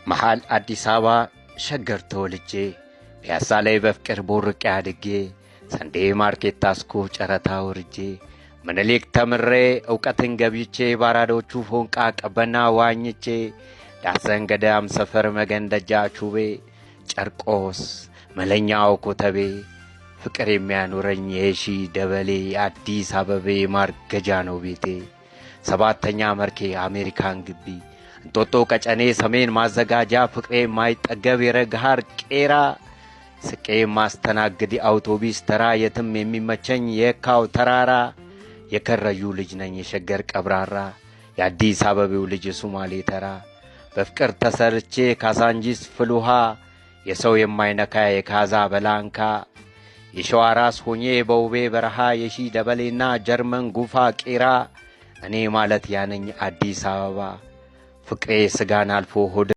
መሃል አዲስ አበባ ሸገር ተወልጄ ፒያሳ ላይ በፍቅር ቦርቄ አድጌ ሰንዴ ማርኬት ታስኮ ጨረታ ወርጄ ምኒልክ ተምሬ ዕውቀትን ገብይቼ ባራዶቹ ፎንቃ ቀበና ዋኝቼ ዳሰን ገዳም ሰፈር መገንደጃ ቹቤ ጨርቆስ መለኛው ኮተቤ ፍቅር የሚያኖረኝ የሺ ደበሌ አዲስ አበቤ ማርገጃ ነው ቤቴ ሰባተኛ መርኬ አሜሪካን ግቢ እንጦጦ ቀጨኔ ሰሜን ማዘጋጃ ፍቅሬ ማይጠገብ የረግሃር ቄራ ስቄ ማስተናግድ አውቶቡስ ተራ የትም የሚመቸኝ የካው ተራራ የከረዩ ልጅ ነኝ የሸገር ቀብራራ የአዲስ አበቤው ልጅ ሱማሌ ተራ በፍቅር ተሰርቼ ካሳንጂስ ፍሉሃ የሰው የማይነካ የካዛ በላንካ የሸዋራስ ሆኜ በውቤ በረሃ የሺ ደበሌና ጀርመን ጉፋ ቄራ እኔ ማለት ያነኝ አዲስ አበባ ፍቅሬ ስጋን አልፎ ሆድ